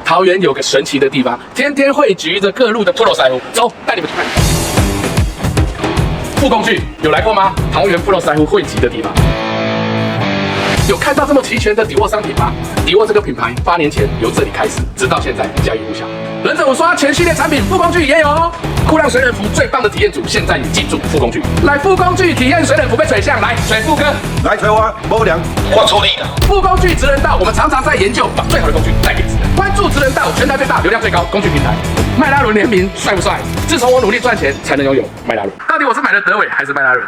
桃园有个神奇的地方，天天汇聚着各路的 Pro 腮胡，走，带你们去看。富工具有来过吗？桃园 Pro 腮胡汇集的地方。有看到这么齐全的底沃商品吗？底沃这个品牌8年前由这里开始，直到现在家喻户晓。忍者五刷全系列产品，富工具也有哦。酷浪水冷服最棒的体验组，现在也进驻富工具。来富工具体验水冷服被水象，来水富哥，来吹我，无凉，我出力的。富工具职人道，我们常常在研究，把最好的工具带给职人。关注职人道，全台最大、流量最高工具平台。迈拉伦联名，帅不帅？自从我努力赚钱，才能拥有迈拉伦。到底我是买了德伟还是迈拉伦？